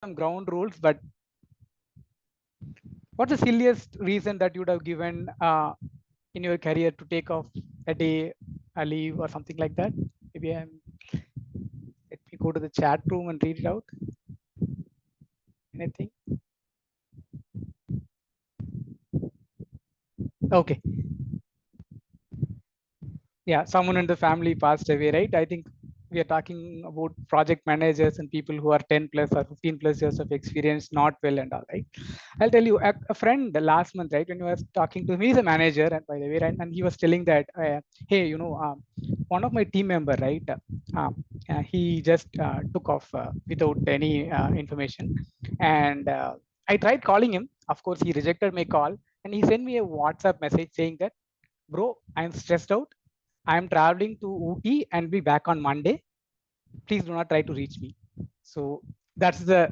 some ground rules, but what's the silliest reason that you would have given in your career to take off a day, a leave, or something like that? Maybe let me go to the chat room and read it out. Anything? Okay. Yeah, someone in the family passed away, right? I think we are talking about project managers and people who are 10 plus or 15 plus years of experience, not well and all, right? I'll tell you, a friend last month, right, when he was talking to me, he's a manager, and by the way, right, and he was telling that, hey, one of my team member, right, he just took off without any information, and I tried calling him. Of course, he rejected my call, and he sent me a WhatsApp message saying that, bro, I'm stressed out. I'm traveling to Ooty and be back on Monday. Please do not try to reach me. So that's a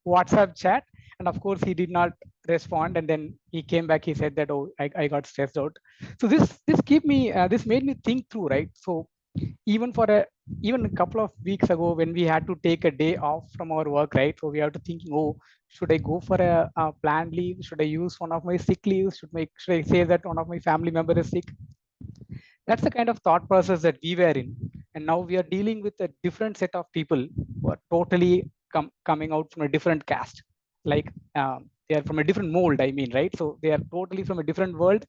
WhatsApp chat. And of course, he did not respond. And then he came back. He said that, oh, I got stressed out. So this made me think through, right? So even for even a couple of weeks ago, when we had to take a day off from our work, right? So we have to thinking, oh, should I go for a planned leave? Should I use one of my sick leaves? Should I say that one of my family member is sick? That's the kind of thought process that we were in, and now we are dealing with a different set of people who are totally coming out from a different caste, like they are from a different mold, I mean, right? So they are totally from a different world.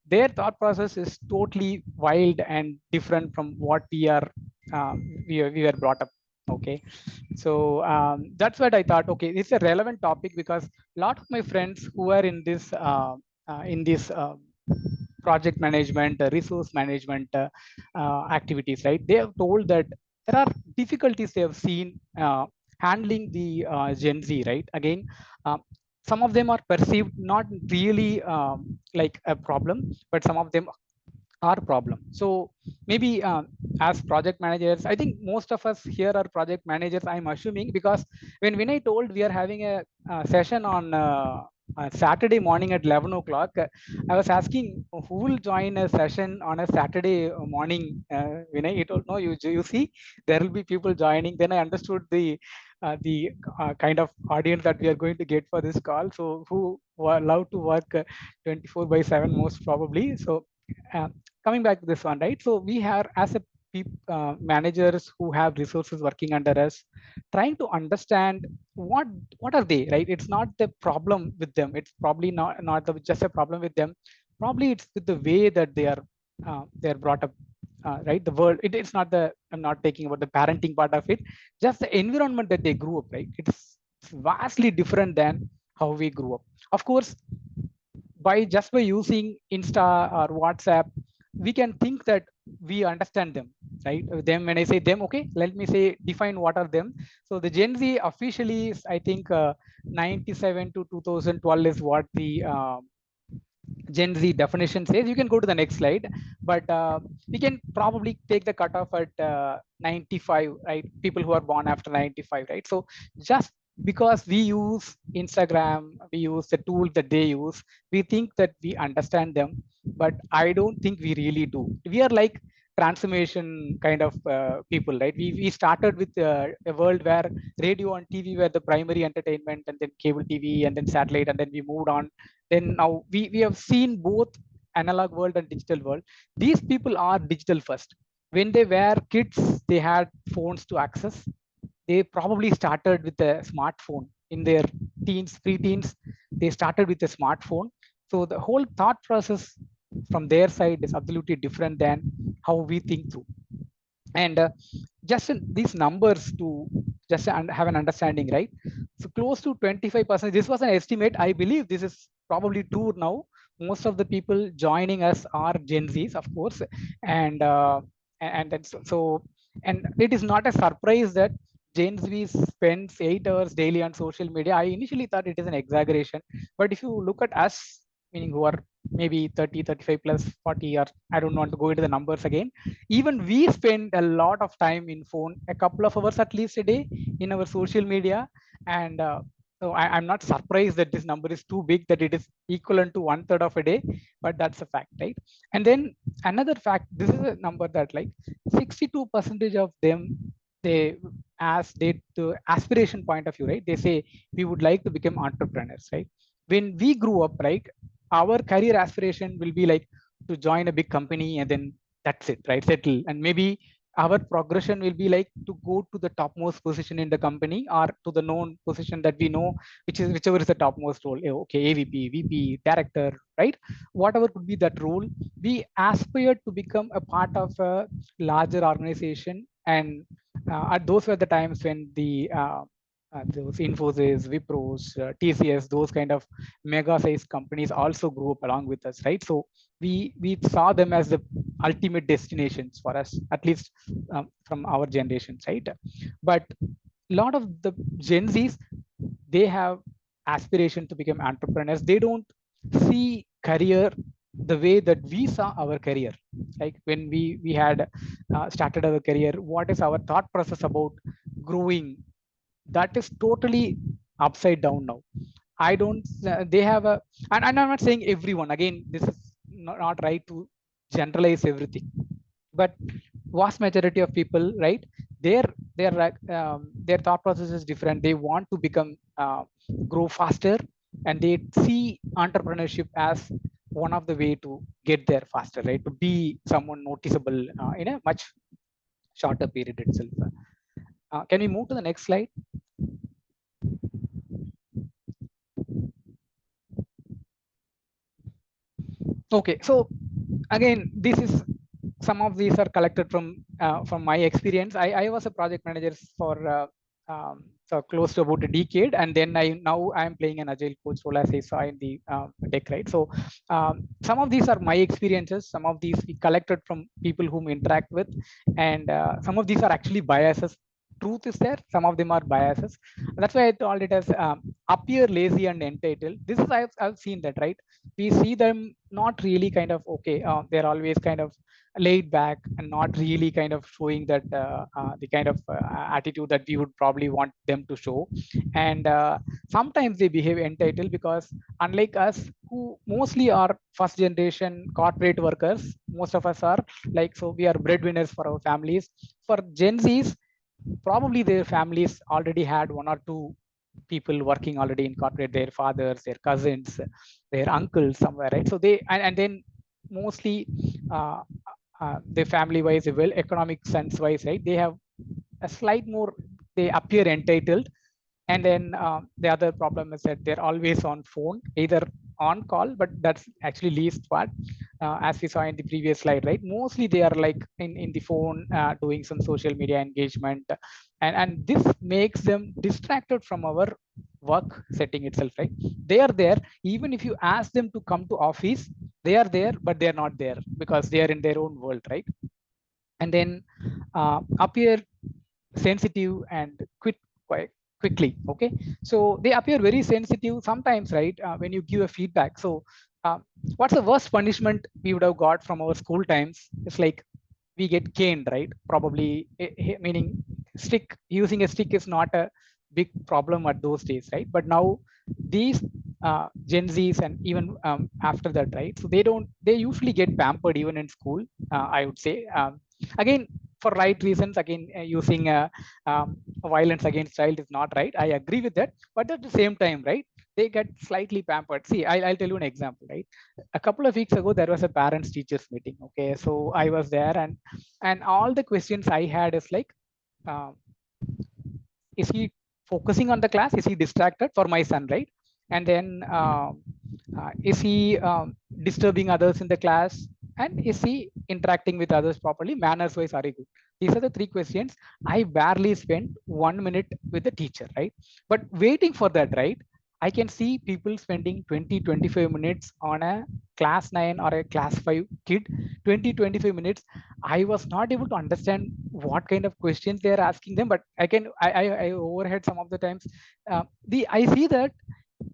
Their thought process is totally wild and different from what we were brought up. Okay, so that's what I thought, okay, it's a relevant topic because a lot of my friends who are in this project management, resource management activities, right? They have told that there are difficulties they have seen handling the Gen Z, right? Again, uh, some of them are perceived not really like a problem, but some of them are problem. So maybe as project managers, I think most of us here are project managers, I'm assuming, because when I told we are having a session on Saturday morning at 11 o'clock, I was asking who will join a session on a Saturday morning. Vinay, he told, no, you see, there will be people joining. Then I understood the kind of audience that we are going to get for this call. So who love to work 24 by 7 most probably. So uh, coming back to this one, right? So we have, as a managers who have resources working under us, trying to understand what are they, right? It's not the problem with them. It's probably just a problem with them. Probably it's with the way that they are brought up. Right, the world. It's not the. I'm not taking about the parenting part of it. Just the environment that they grew up. Right, it's vastly different than how we grew up. Of course, by using Insta or WhatsApp, we can think that we understand them, right? Them, when I say them, okay, let me say define what are them. So the Gen Z officially is, I think, 97 to 2012 is what the Gen Z definition says. You can go to the next slide, but we can probably take the cutoff at 95, right? People who are born after 95, right? So just because we use Instagram, we use the tool that they use, we think that we understand them, but I don't think we really do. We are like transformation kind of people, right? We started with a world where radio and TV were the primary entertainment, and then cable TV, and then satellite, and then we moved on. Then now we have seen both analog world and digital world. These people are digital first. When they were kids, they had phones to access. They probably started with a smartphone in their teens, pre-teens. They started with a smartphone. So the whole thought process from their side is absolutely different than how we think through. And just these numbers to just have an understanding, right? So close to 25%. This was an estimate. I believe this is probably true now. Most of the people joining us are Gen Zs, of course, and and then and it is not a surprise that Gen Z spends 8 hours daily on social media. I initially thought it is an exaggeration, but if you look at us, meaning who are maybe 30, 35 plus 40, or I don't want to go into the numbers again, even we spend a lot of time in phone, a couple of hours at least a day in our social media. And so I'm not surprised that this number is too big, that it is equivalent to 1/3 of a day, but that's a fact, right? And then another fact, this is a number that like 62% of them, they as the aspiration point of view, right? They say we would like to become entrepreneurs, right? When we grew up, right, our career aspiration will be like to join a big company and then that's it, right? Settle. And maybe our progression will be like to go to the topmost position in the company or to the known position that we know, which is whichever is the topmost role. Okay, AVP, VP, director, right? Whatever could be that role, we aspire to become a part of a larger organization. And those were the times when those Infosys, Wipros, TCS, those kind of mega size companies also grew up along with us, right? So we saw them as the ultimate destinations for us, at least from our generations, right? But a lot of the Gen Zs, they have aspiration to become entrepreneurs. They don't see career the way that we saw our career. Like when we had started our career, what is our thought process about growing? That is totally upside down now. I don't. They have a, and I'm not saying everyone. Again, this is not right to generalize everything, but vast majority of people, right? Their thought process is different. They want to become grow faster, and they see entrepreneurship as one of the way to get there faster, right? To be someone noticeable in a much shorter period itself. Can we move to the next slide? Okay, so again, this is some of these are collected from my experience. I was a project manager for so close to about a decade, and then now I'm playing an agile coach role, as I saw in the deck, right? So some of these are my experiences. Some of these we collected from people whom we interact with, and some of these are actually biases. Truth is there. Some of them are biases. That's why I called it as appear lazy and entitled. This is I've seen that, right? We see them not really kind of okay. They're always kind of laid back and not really kind of showing that the kind of attitude that we would probably want them to show. And sometimes they behave entitled because unlike us, who mostly are first generation corporate workers, most of us are like, so we are breadwinners for our families. For Gen Zs, probably their families already had one or two people working already in corporate, their fathers, their cousins, their uncles somewhere, right? So they, and then mostly uh, their family wise, well, economic sense wise, right? They have a slight more, they appear entitled. And then the other problem is that they're always on phone, either on call, but that's actually least part, as we saw in the previous slide, right? Mostly they are like in the phone doing some social media engagement, and this makes them distracted from our work setting itself, right? They are there, even if you ask them to come to office, they are there, but they are not there because they are in their own world, right? And then appear sensitive and quite quickly. Okay, so they appear very sensitive sometimes, right? When you give a feedback. So uh, what's the worst punishment we would have got from our school times? It's like we get caned, right? Probably meaning stick, using a stick is not a big problem at those days, right? But now these Gen Zs and even after that, right? So they usually get pampered even in school, I would say. Again, for right reasons. Again, using violence against child is not right. I agree with that. But at the same time, right, they get slightly pampered. See, I'll tell you an example, right? A couple of weeks ago, there was a parents teachers meeting. Okay, so I was there, and all the questions I had is like, uh, is he focusing on the class? Is he distracted? For my son, right? And then is he disturbing others in the class? And is he interacting with others properly? Manners wise, are he good? These are the three questions. I barely spent 1 minute with the teacher, right? But waiting for that, right, I can see people spending 20-25 minutes on a class 9 or a class 5 kid. 20-25 minutes. I was not able to understand what kind of questions they are asking them, but I overheard some of the times. The I see that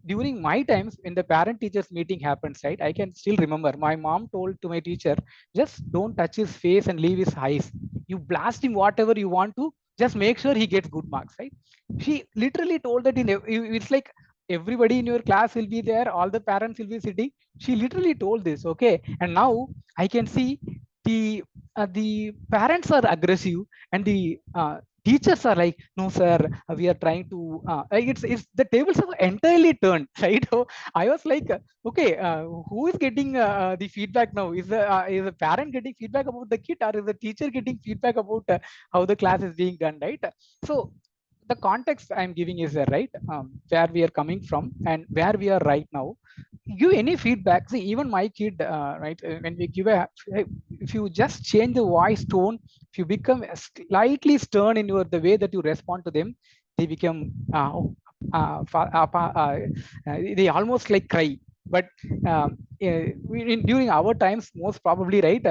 during my times when the parent teachers meeting happens, right? I can still remember my mom told to my teacher, just don't touch his face and leave his eyes. You blast him whatever you want to, just make sure he gets good marks, right? She literally told that it's like everybody in your class will be there, all the parents will be sitting. She literally told this, okay? And now I can see the parents are aggressive, and the teachers are like, no sir, we are trying to like it's the tables are entirely turned, right? So I was like, okay, who is getting the feedback now? Is the parent getting feedback about the kid, or is the teacher getting feedback about how the class is being done, right? So the context I'm giving is there, right? Where we are coming from and where we are right now. Give any feedback. See, even my kid, right? When we give a, if you just change the voice tone, if you become slightly stern in your the way that you respond to them, they become they almost like cry. But during our times, most probably, right?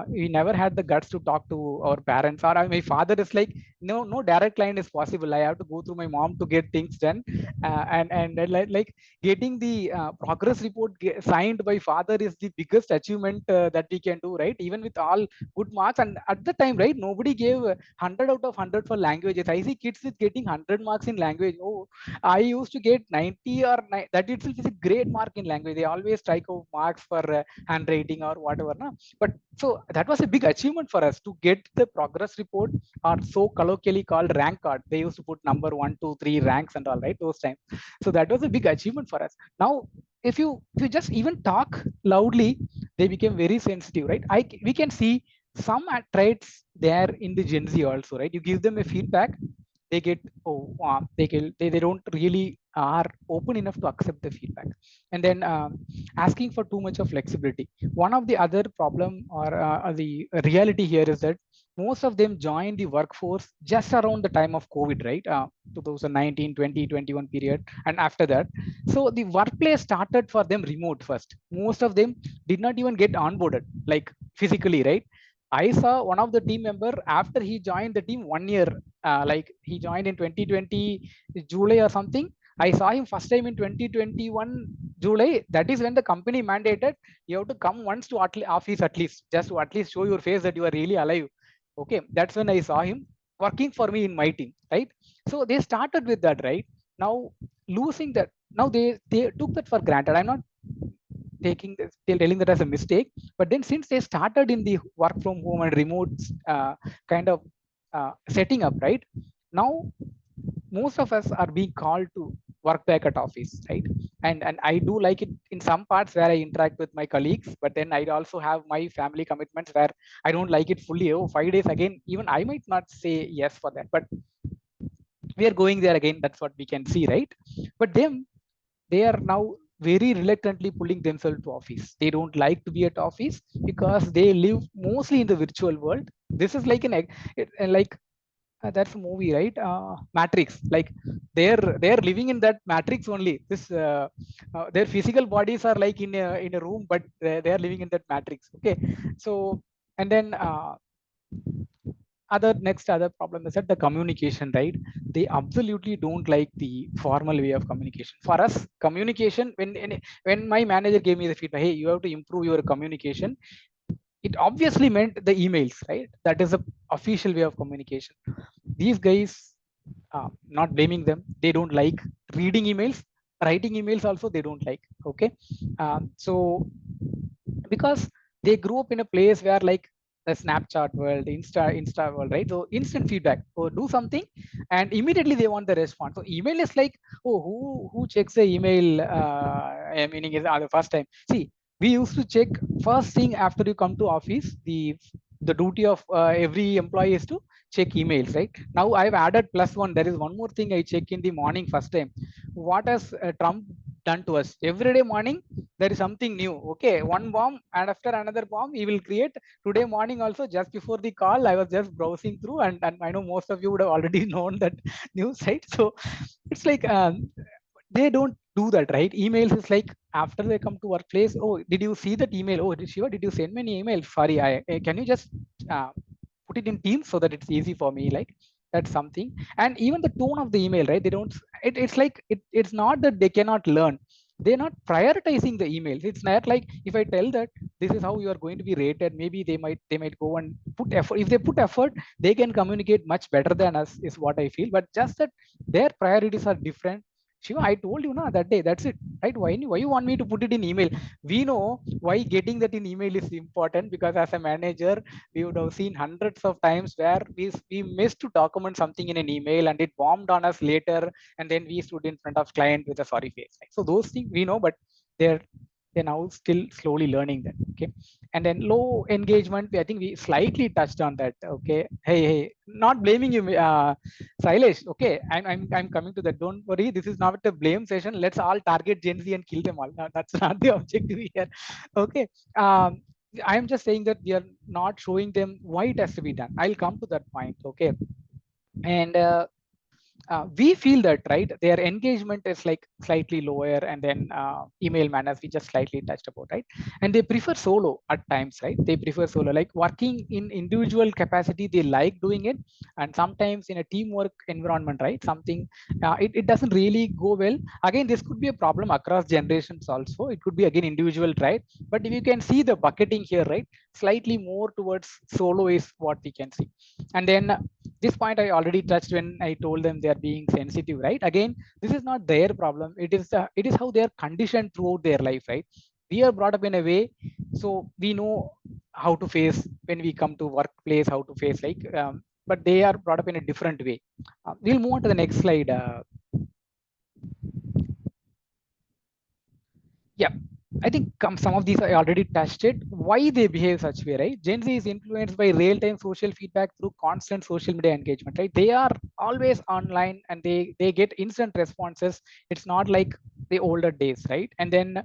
We never had the guts to talk to our parents. Or my father is like, no direct line is possible. I have to go through my mom to get things done, and like getting the progress report signed by father is the biggest achievement that we can do, right? Even with all good marks. And at the time, right, nobody gave 100 out of 100 for languages. I see kids is getting 100 marks in language. Oh, I used to get 90 or that itself is a great mark in language. They always strike out marks for handwriting or whatever, no? But so that was a big achievement for us to get the progress report, or so colloquially called rank card. They used to put number 1, 2, 3 ranks and all, right, those times. So that was a big achievement for us. Now if you just even talk loudly, they became very sensitive, right? We can see some traits there in the Gen Z also, right? You give them a feedback, they get, they don't really are open enough to accept the feedback. And then asking for too much of flexibility. One of the other problem, or the reality here, is that most of them join the workforce just around the time of COVID, right? 2019, 20, 21 period, and after that. So the workplace started for them remote first. Most of them did not even get onboarded, like physically, right? I saw one of the team member after he joined the team 1 year, like he joined in 2020 July or something. I saw him first time in 2021 July. That is when the company mandated you have to come once to office at least, just to at least show your face that you are really alive. Okay, that's when I saw him working for me in my team, right? So they started with that, right? Now losing that, now they took that for granted. I'm not taking this, telling that as a mistake, but then since they started in the work from home and remote kind of setting up, right? Now most of us are being called to work back at office, right? And I do like it in some parts where I interact with my colleagues, but then I also have my family commitments where I don't like it fully. Oh, 5 days again, even I might not say yes for that, but we are going there again. That's what we can see, right? But them, they are now very reluctantly pulling themselves to office. They don't like to be at office because they live mostly in the virtual world. This is like like that's a movie, right? Matrix. Like they're living in that matrix only. Their physical bodies are like in a room, but they are living in that matrix. Okay, so and then other problem is that the communication, right? They absolutely don't like the formal way of communication. For us, communication, when my manager gave me the feedback, hey, you have to improve your communication, it obviously meant the emails, right? That is the official way of communication. These guys, not blaming them, they don't like reading emails. Writing emails also they don't like. Okay, so because they grew up in a place where like the Snapchat world, Insta world, right? So instant feedback, or do something and immediately they want the response. So email is like, oh, who checks the email, meaning is the first time. See, we used to check first thing after you come to office. The duty of every employee is to check emails, right? Now I've added plus one. There is one more thing I check in the morning first time. What has Trump done to us? Every day morning there is something new. Okay, one bomb and after another bomb he will create. Today morning also, just before the call, I was just browsing through, and I know most of you would have already known that news, right? So it's like, they don't do that, right? Emails is like after they come to workplace. Oh, did you see that email? Oh, Shiva, did you send me an email? Sorry, can you just uh, put it in Teams so that it's easy for me, like that's something. And even the tone of the email, right? They don't, it's like it's not that they cannot learn, they're not prioritizing the emails. It's not like if I tell that this is how you are going to be rated, maybe they might go and put effort. If they put effort, they can communicate much better than us, is what I feel. But just that their priorities are different, Shiva, I told you na that day. That's it, right? Why you want me to put it in email? We know why getting that in email is important, because as a manager, we would have seen hundreds of times where we missed to document something in an email and it bombed on us later, and then we stood in front of client with a sorry face. Right? So those things we know, but they're they're now still slowly learning that. Okay, and then low engagement. I think we slightly touched on that. Okay, hey, not blaming you, Silesh. Okay, I'm coming to that. Don't worry, this is not a blame session. Let's all target Gen Z and kill them all. No, that's not the objective here. Okay, I'm just saying that we are not showing them why it has to be done. I'll come to that point. Okay, and we feel that, right, their engagement is like slightly lower, and then email manners we just slightly touched about, right, and they prefer solo at times, right, they prefer solo, like working in individual capacity, they like doing it, and sometimes in a teamwork environment, right, something it doesn't really go well. Again, this could be a problem across generations also, it could be again individual, right, but if you can see the bucketing here, right, slightly more towards solo is what we can see. And then this point I already touched when I told them they are being sensitive, right? Again, this is not their problem. It is how they are conditioned throughout their life, right? We are brought up in a way, so we know how to face when we come to workplace, how to face, like, but they are brought up in a different way. We'll move on to the next slide. Yeah, I think some of these I already touched it. Why they behave such way, right? Gen Z is influenced by real-time social feedback through constant social media engagement, right? They are always online and they get instant responses. It's not like the older days, right? And then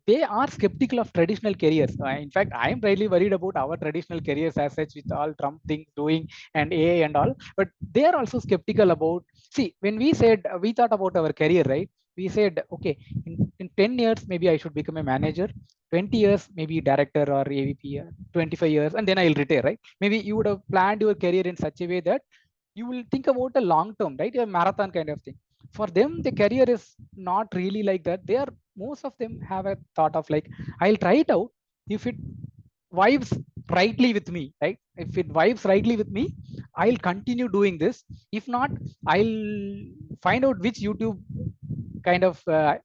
they are skeptical of traditional careers. In fact, I am really worried about our traditional careers as such, with all Trump things doing and AI and all. But they are also skeptical about. See, when we said we thought about our career, right? We said, okay, in 10 years maybe I should become a manager. 20 years maybe director or AVP. 25 years, and then I'll retire, right? Maybe you would have planned your career in such a way that you will think about a long term, right? A marathon kind of thing. For them, the career is not really like that. They are, most of them have a thought of like, I'll try it out. If it vibes rightly with me, right? If it vibes rightly with me, I'll continue doing this. If not, I'll find out which YouTube kind of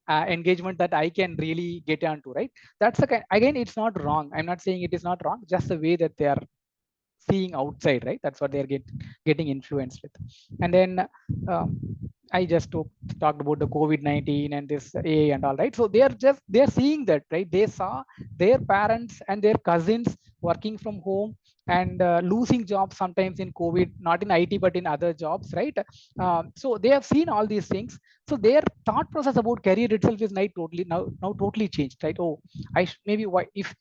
engagement that I can really get onto, right? That's the kind, again, it's not wrong. I'm not saying it is not wrong, just the way that they are seeing outside, right? That's what they're getting influenced with. And then um, I just talked about the COVID-19 and this A and all, right? So they're seeing that, right? They saw their parents and their cousins working from home and losing jobs sometimes in COVID, not in IT but in other jobs, right? So they have seen all these things. So their thought process about career itself is now totally changed, right? Oh, maybe why if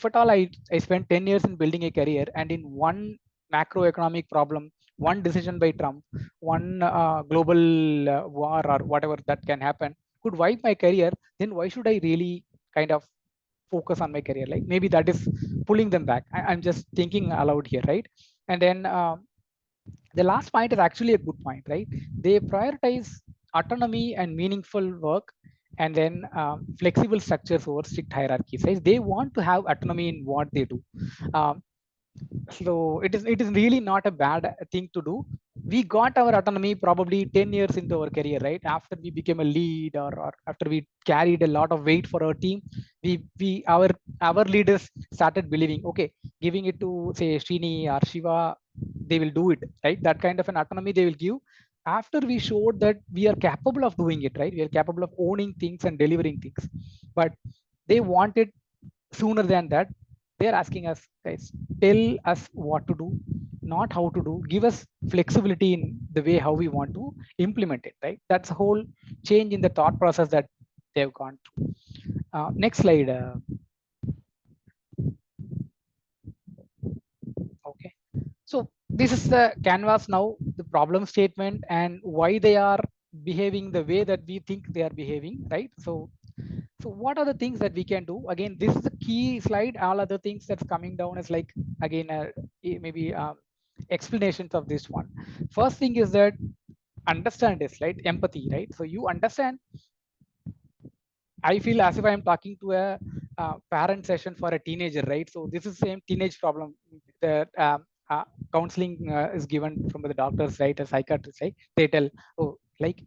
at all I spent 10 years in building a career, and in one macroeconomic problem, one decision by Trump, one global war or whatever that can happen could wipe my career, then why should I really kind of focus on my career? Like, maybe that is pulling them back. I'm just thinking aloud here, right? And then the last point is actually a good point, right? They prioritize autonomy and meaningful work, and then flexible structures over strict hierarchies, right? They want to have autonomy in what they do. Um, so it is really not a bad thing to do. We got our autonomy probably 10 years into our career, right? After we became a lead, or after we carried a lot of weight for our team, we our leaders started believing, okay, giving it to, say, Srini or Shiva, they will do it, right? That kind of an autonomy they will give after we showed that we are capable of doing it, right? We are capable of owning things and delivering things. But they wanted sooner than that. They're asking us, guys, tell us what to do, not how to do. Give us flexibility in the way how we want to implement it, right? That's a whole change in the thought process that they've gone through. Next slide. Okay, so this is the canvas now, the problem statement and why they are behaving the way that we think they are behaving, right? So what are the things that we can do? Again, this is a key slide. All other things that's coming down is like, again, maybe explanations of this one. First thing is that understand this, right? Empathy, right? So you understand. I feel as if I'm talking to a parent session for a teenager, right? So this is the same teenage problem that counseling is given from the doctors, right? A psychiatrist, right? They tell, oh, like,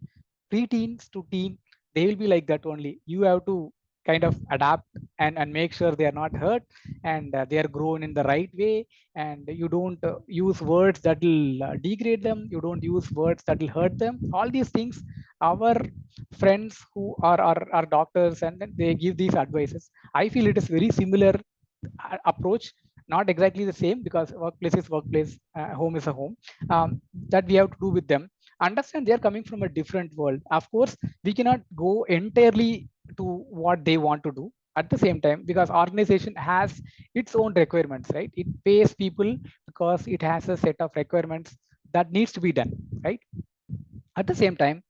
preteens to teen, they will be like that only. You have to kind of adapt and make sure they are not hurt, and they are grown in the right way, and you don't use words that will degrade them, you don't use words that will hurt them. All these things, our friends who are doctors, and then they give these advices. I feel it is very similar approach, not exactly the same, because workplace is workplace, home is a home, that we have to do with them. Understand they are coming from a different world. Of course, we cannot go entirely to what they want to do. At the same time, because organization has its own requirements, right? It pays people because it has a set of requirements that needs to be done, right? At the same time,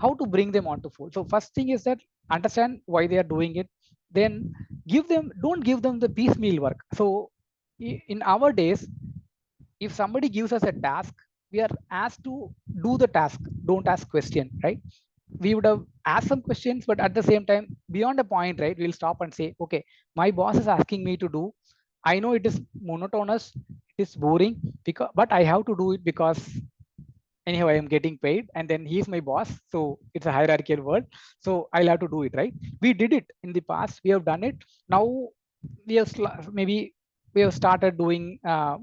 how to bring them onto fold? So first thing is that understand why they are doing it, then don't give them the piecemeal work. So in our days, if somebody gives us a task, we are asked to do the task, don't ask question, right? We would have asked some questions, but at the same time, beyond a point, right, we'll stop and say, okay, my boss is asking me to do, I know it is monotonous, it is boring, because but I have to do it because anyhow I am getting paid, and then he's my boss, so it's a hierarchical world, so I'll have to do it, right? We did it in the past, we have done it. Now we have maybe we have started doing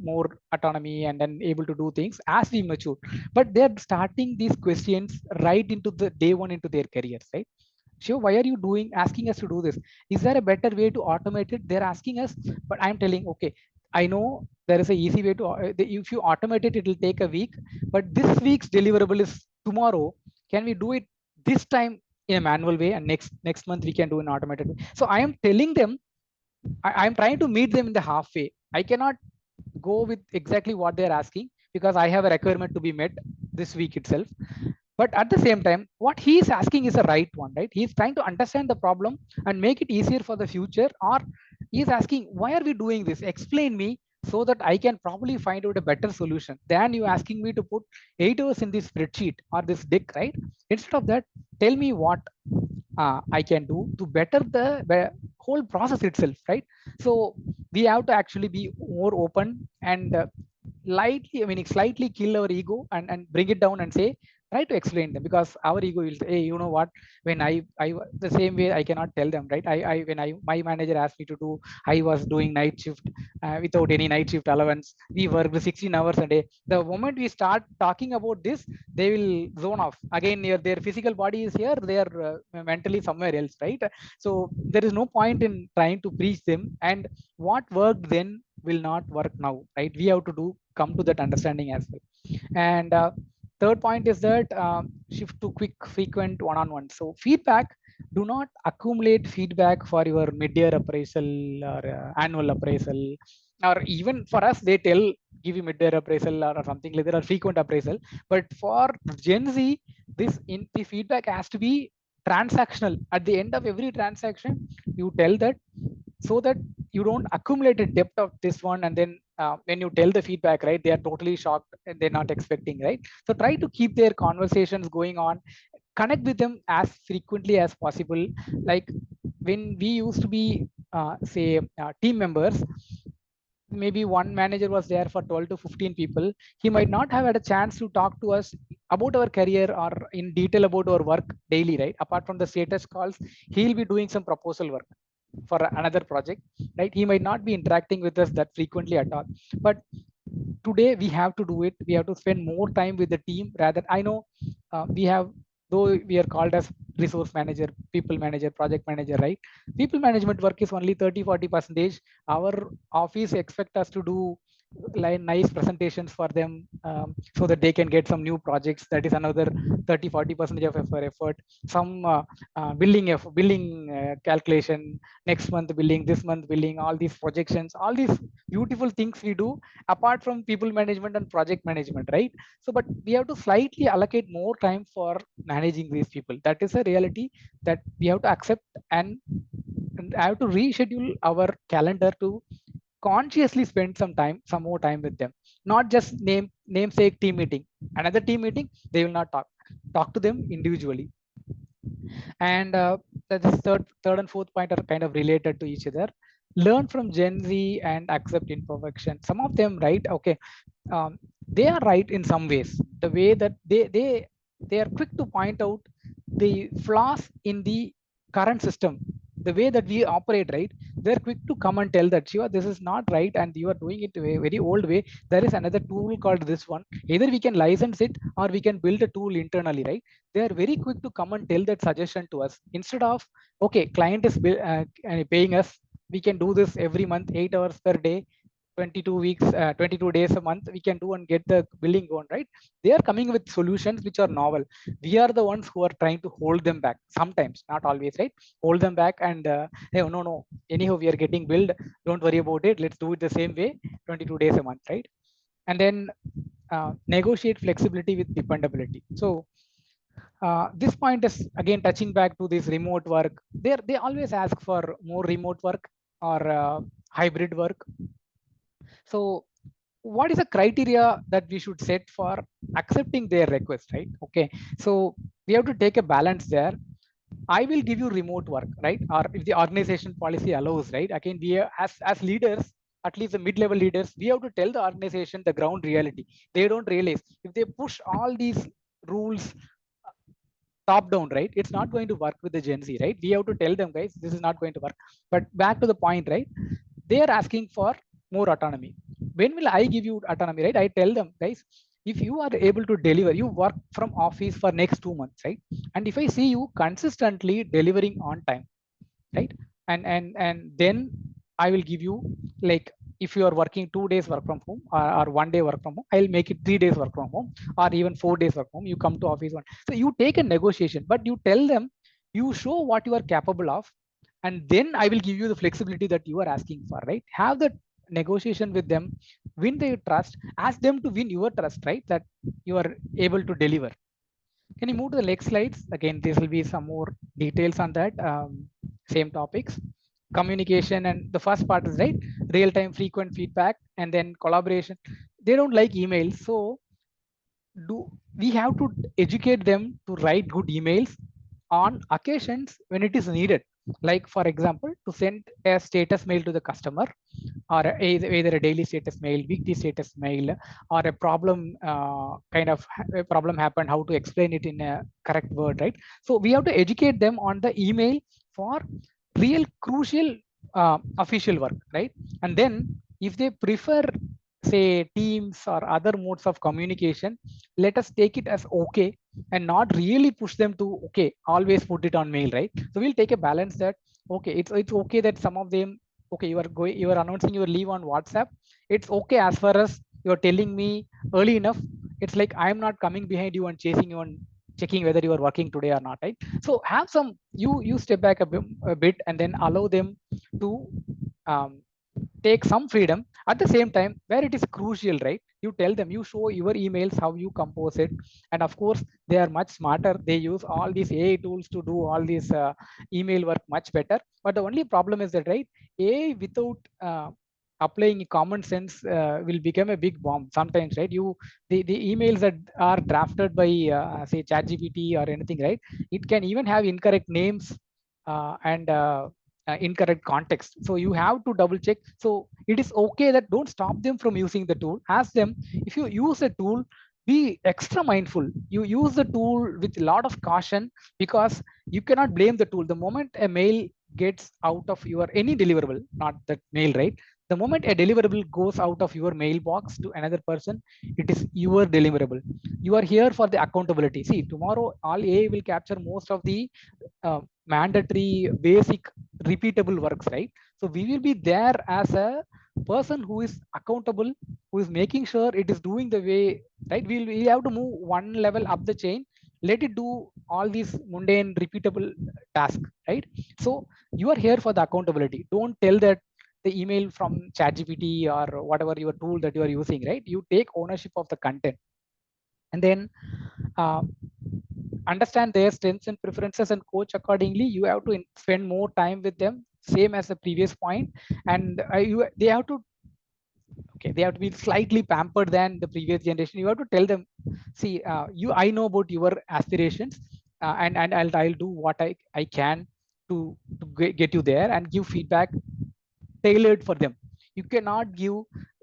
more autonomy and then able to do things as we mature, but they're starting these questions right into the day one into their careers, right? Sure, why are you doing asking us to do this? Is there a better way to automate it? They're asking us, but I'm telling, okay, I know there is a easy way to if you automate it, it will take a week, but this week's deliverable is tomorrow. Can we do it this time in a manual way, and next month we can do an automated way? So I am telling them, I'm trying to meet them in the halfway. I cannot go with exactly what they're asking, because I have a requirement to be met this week itself. But at the same time, what he is asking is the right one, right? He's trying to understand the problem and make it easier for the future. Or he's asking, why are we doing this? Explain me, so that I can probably find out a better solution than you asking me to put 8 hours in this spreadsheet or this deck, right? Instead of that, tell me what I can do to better the whole process itself, right? So we have to actually be more open and lightly, I mean, slightly kill our ego and bring it down and say, try to explain them, because our ego will say, hey, you know what? When I the same way I cannot tell them, right? When my manager asked me to do, I was doing night shift without any night shift allowance. We work 16 hours a day. The moment we start talking about this, they will zone off again. Their physical body is here, they are mentally somewhere else, right? So there is no point in trying to preach them, and what worked then will not work now, right? We have to come to that understanding as well. And third point is that shift to quick frequent one-on-one. So feedback, do not accumulate feedback for your mid-year appraisal or annual appraisal, or even for us they tell, give you mid-year appraisal or something like that, or frequent appraisal. But for Gen Z, the feedback has to be transactional. At the end of every transaction, you tell that, so that you don't accumulate a depth of this one, and then when you tell the feedback, right, they are totally shocked and they're not expecting, right? So try to keep their conversations going on, connect with them as frequently as possible. Like when we used to be say team members, maybe one manager was there for 12 to 15 people. He might not have had a chance to talk to us about our career or in detail about our work daily, right? Apart from the status calls, he'll be doing some proposal work for another project, right? He might not be interacting with us that frequently at all. But today we have to do it. We have to spend more time with the team. Rather, I know we have, though we are called as resource manager, people manager, project manager, right? People management work is only 30-40%. Our office expect us to do like nice presentations for them, so that they can get some new projects. That is another 30-40% of effort. Some billing calculation, next month billing, this month billing, all these projections, all these beautiful things we do apart from people management and project management, right? So but we have to slightly allocate more time for managing these people. That is a reality that we have to accept, and I have to reschedule our calendar to consciously spend some more time with them. Not just namesake team meeting, another team meeting, they will not talk to them individually. And that is third and fourth point are kind of related to each other. Learn from Gen Z and accept imperfection. Some of them, right, okay, they are right in some ways. The way that they are quick to point out the flaws in the current system, the way that we operate, right? They're quick to come and tell that Shiva, this is not right and you are doing it a very old way. There is another tool called this one. Either we can license it or we can build a tool internally, right? They are very quick to come and tell that suggestion to us instead of, okay, client is paying us, we can do this every month, 8 hours per day, 22 weeks, 22 days a month, we can do and get the billing going, right? They are coming with solutions which are novel. We are the ones who are trying to hold them back sometimes, not always, right? Hold them back and hey, no, no, anyhow we are getting billed, don't worry about it, let's do it the same way, 22 days a month, right? And then negotiate flexibility with dependability. So this point is again touching back to this remote work. They always ask for more remote work or hybrid work. So what is the criteria that we should set for accepting their request, right? Okay, so we have to take a balance there. I will give you remote work, right? Or if the organization policy allows, right? Again, we are, as leaders, at least the mid-level leaders, we have to tell the organization the ground reality. They don't realize if they push all these rules top down, right? It's not going to work with the Gen Z, right? We have to tell them, guys, this is not going to work. But back to the point, right? They are asking for more autonomy. When will I give you autonomy, right? I tell them, guys, if you are able to deliver, you work from office for next 2 months, right? And if I see you consistently delivering on time, right? And then I will give you, like, if you are working 2 days work from home, or 1 day work from home, I'll make it 3 days work from home, or even 4 days work from home, you come to office one. So you take a negotiation, but you tell them, you show what you are capable of, and then I will give you the flexibility that you are asking for, right? Have the negotiation with them, win their trust, ask them to win your trust, right? That you are able to deliver. Can you move to the next slides? Again, this will be some more details on that. Same topics. Communication, and the first part is, right, real-time frequent feedback, and then collaboration. They don't like emails, so do we have to educate them to write good emails on occasions when it is needed. Like for example, to send a status mail to the customer, or either a daily status mail, weekly status mail, or a problem, kind of a problem happened, how to explain it in a correct word, right? So we have to educate them on the email for real crucial official work, right? And then if they prefer, say, Teams or other modes of communication, let us take it as okay, and not really push them to, okay, always put it on mail, right? So we'll take a balance that, okay, it's okay that some of them, okay, you are announcing your leave on WhatsApp, it's okay as far as you're telling me early enough. It's like I'm not coming behind you and chasing you and checking whether you are working today or not, right? So have some, you step back a bit and then allow them to um, take some freedom. At the same time, where it is crucial, right, you tell them, you show your emails how you compose it. And of course, they are much smarter, they use all these AI tools to do all these email work much better. But the only problem is that, right, AI without applying common sense will become a big bomb sometimes, right? The emails that are drafted by say ChatGPT or anything, right, it can even have incorrect names and incorrect context. So you have to double check. So it is okay that don't stop them from using the tool. Ask them, if you use a tool, be extra mindful. You use the tool with a lot of caution, because you cannot blame the tool. The moment a mail gets out of your any deliverable, not that mail, right? The moment a deliverable goes out of your mailbox to another person, it is your deliverable. You are here for the accountability. See, tomorrow all AI will capture most of the mandatory, basic, repeatable works, right? So we will be there as a person who is accountable, who is making sure it is doing the way, right? We have to move one level up the chain, let it do all these mundane, repeatable tasks, right? So you are here for the accountability. Don't tell that the email from ChatGPT or whatever your tool that you are using, right? You take ownership of the content. And then uh, understand their strengths and preferences and coach accordingly. You have to spend more time with them, same as the previous point. And they have to, okay, they have to be slightly pampered than the previous generation. You have to tell them, see, I know about your aspirations, and I'll do what I can to get you there, and give feedback tailored for them. You cannot give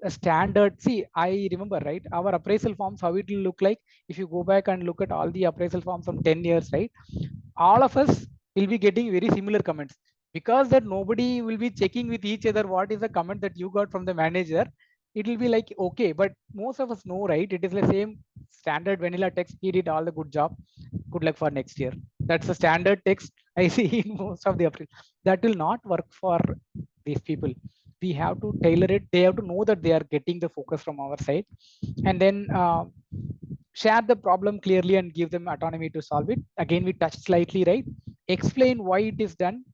a standard. See, I remember, right? Our appraisal forms, how it will look like. If you go back and look at all the appraisal forms from 10 years, right? All of us will be getting very similar comments, because that nobody will be checking with each other what is the comment that you got from the manager. It will be like, okay, but most of us know, right? It is the same standard vanilla text. He did all the good job, good luck for next year. That's the standard text I see in most of the appraisal. That will not work for these people. We have to tailor it. They have to know that they are getting the focus from our side. And then share the problem clearly and give them autonomy to solve it. Again, we touched slightly, right? Explain why it is done,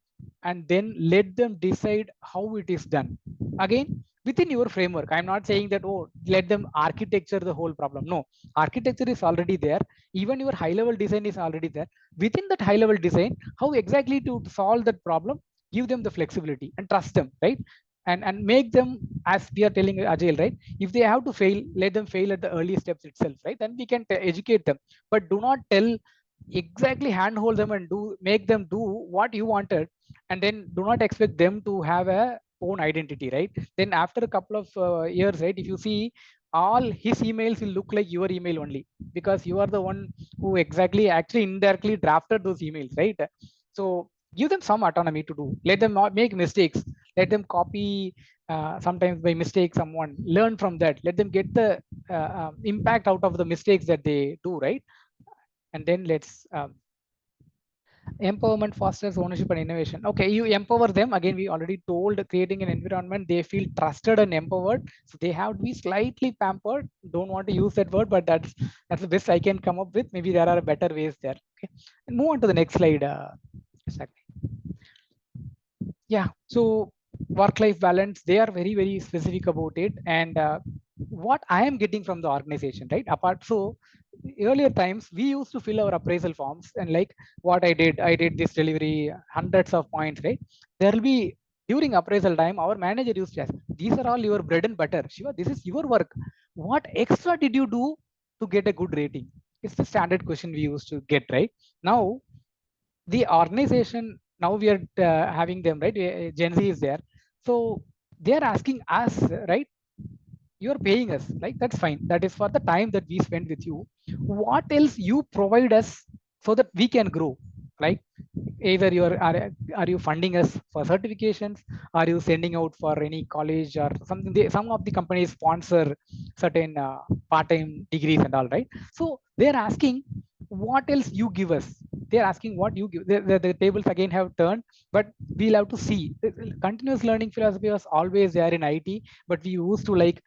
and then let them decide how it is done. Again, within your framework. I'm not saying that, oh, let them architecture the whole problem. No, architecture is already there. Even your high level design is already there. Within that high level design, how exactly to solve that problem, give them the flexibility and trust them, right? And make them, as we are telling Agile, right? If they have to fail, let them fail at the early steps itself, right? Then we can educate them. But do not tell, exactly handhold them and do, make them do what you wanted, and then do not expect them to have a own identity, right? Then after a couple of years, right, if you see, all his emails will look like your email only, because you are the one who exactly actually indirectly drafted those emails, right? So give them some autonomy to do. Let them not make mistakes. Let them copy, sometimes by mistake someone, learn from that. Let them get the impact out of the mistakes that they do, right? And then let's empowerment fosters ownership and innovation. Okay, you empower them. Again, we already told, creating an environment they feel trusted and empowered. So they have to be slightly pampered. Don't want to use that word, but that's the best I can come up with. Maybe there are better ways there. Okay, and move on to the next slide. Exactly. Yeah, so work life balance, they are very very specific about it. And what I am getting from the organization, right? Apart, so earlier times we used to fill our appraisal forms, and like, what I did this delivery, hundreds of points, right? There will be, during appraisal time, our manager used to ask, these are all your bread and butter, Shiva, this is your work, what extra did you do to get a good rating? It's the standard question we used to get, right? Now the organization, now we are having them, right? Gen Z is there, so they are asking us, right? You're paying us, like, that's fine, that is for the time that we spend with you. What else you provide us so that we can grow, like, either are you funding us for certifications, are you sending out for any college or something? Some of the companies sponsor certain part-time degrees and all, right? So they're asking, what else you give us? They're asking what you give. The tables again have turned, but we'll have to see. Continuous learning philosophy was always there in IT, but we used to, like,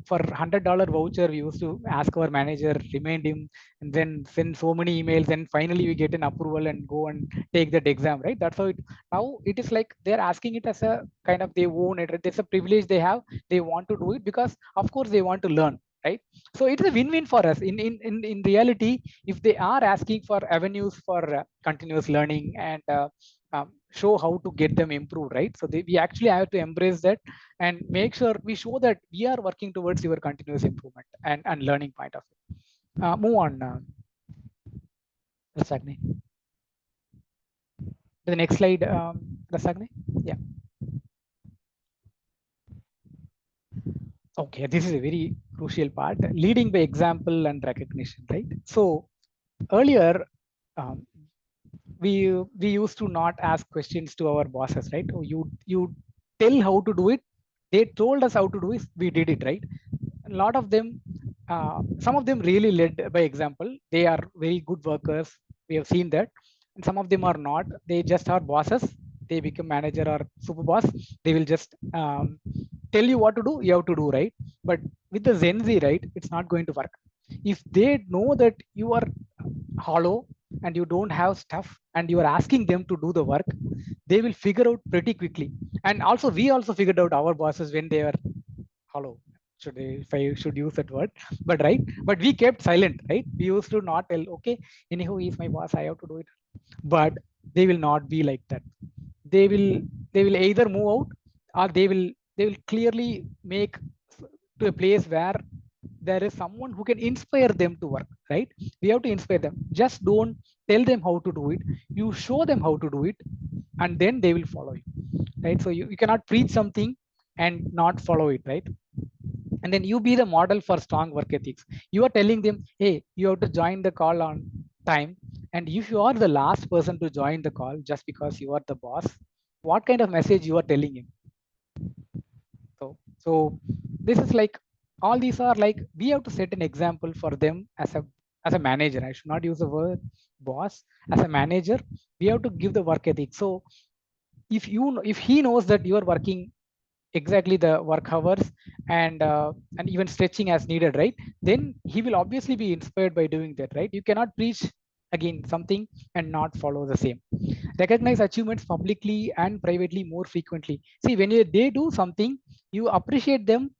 for $100 voucher, we used to ask our manager, remind him, and then send so many emails, and finally we get an approval and go and take that exam, right? That's how it. Now it is like they're asking it as a kind of, they own it. There's a privilege they have. They want to do it because of course they want to learn, right? So it's a win-win for us. In reality, if they are asking for avenues for continuous learning, and show how to get them improved, right? So we actually have to embrace that and make sure we show that we are working towards your continuous improvement and learning point of view. Move on, Rasagni. The next slide, Rasagni. Yeah. Okay, this is a very crucial part. Leading by example and recognition, right? So earlier, um, we used to not ask questions to our bosses, right? Oh, you tell how to do it. They told us how to do it. We did it, right? A lot of them, some of them really led by example. They are very good workers. We have seen that. And some of them are not. They just are bosses. They become manager or super boss. They will just tell you what to do. You have to do, right? But with the Gen Z, right, it's not going to work. If they know that you are hollow and you don't have stuff and you are asking them to do the work, they will figure out pretty quickly. And also, we also figured out our bosses when they were hollow. Should I, if I should use that word, but right, but we kept silent, right? We used to not tell, okay, anyhow, he's my boss, I have to do it. But they will not be like that. They will, they will either move out, or they will clearly make to a place where there is someone who can inspire them to work, right? We have to inspire them. Just don't tell them how to do it. You show them how to do it, and then they will follow you, right? So you cannot preach something and not follow it, right? And then you be the model for strong work ethics. You are telling them, hey, you have to join the call on time. And if you are the last person to join the call just because you are the boss, what kind of message you are telling him? So this is like, all these are like, we have to set an example for them as a manager. I should not use the word boss. As a manager, we have to give the work ethic. So if he knows that you are working exactly the work hours, and even stretching as needed, right, then he will obviously be inspired by doing that, right? You cannot preach again something and not follow the same. Recognize achievements publicly and privately more frequently. See, when they do something, you appreciate them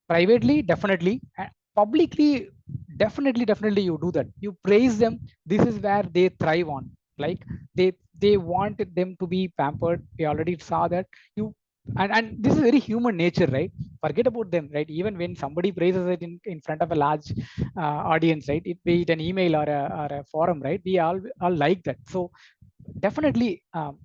privately, definitely, and publicly, definitely you do that. You praise them. This is where they thrive on. Like, they want them to be pampered. We already saw that. You and this is very human nature, right? Forget about them, right? Even when somebody praises it in front of a large audience, right, it be it an email or a forum, right, we all like that. So definitely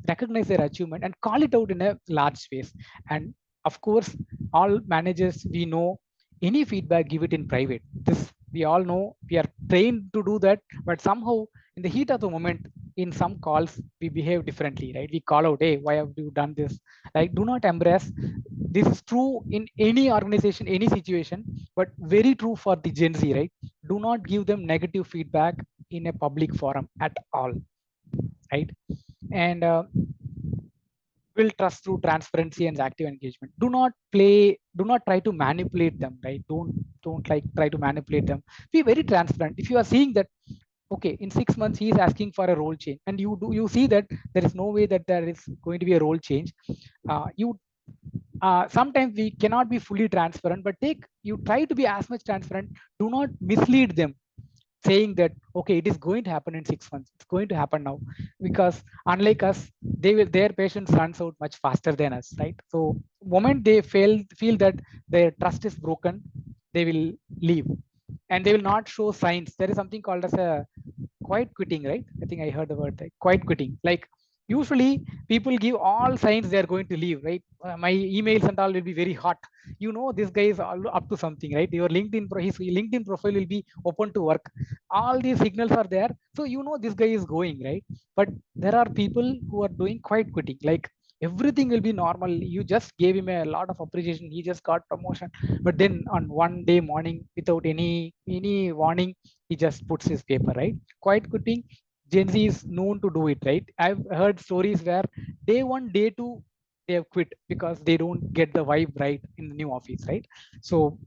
recognize their achievement and call it out in a large space. And of course, all managers, we know, any feedback, give it in private. This we all know, we are trained to do that. But somehow, in the heat of the moment, in some calls, we behave differently, right? We call out, hey, why have you done this? Like, do not embrace. This is true in any organization, any situation, but very true for the Gen Z, right? Do not give them negative feedback in a public forum at all, right? And build trust through transparency and active engagement. Do not try to manipulate them, right? Don't like try to manipulate them. Be very transparent. If you are seeing that, okay, in 6 months he is asking for a role change, and you see that there is no way that there is going to be a role change. You Sometimes we cannot be fully transparent, but you try to be as much transparent. Do not mislead them, saying that, okay, it is going to happen in 6 months, it's going to happen now. Because unlike us, their patience runs out much faster than us, right? So moment they feel that their trust is broken, they will leave. And they will not show signs. There is something called as a quiet quitting, right? I think I heard the word, like, quiet quitting. Like, usually people give all signs they are going to leave, right? My emails and all will be very hot. You know, this guy is all up to something, right? Your his LinkedIn profile will be open to work. All these signals are there, so you know this guy is going, right? But there are people who are doing quiet quitting. Like, everything will be normal, you just gave him a lot of appreciation, he just got promotion, but then on one day morning, without any warning, he just puts his paper, right? Quiet quitting, Gen Z is known to do it, right? I've heard stories where day one, day two, they have quit because they don't get the vibe right in the new office, right? So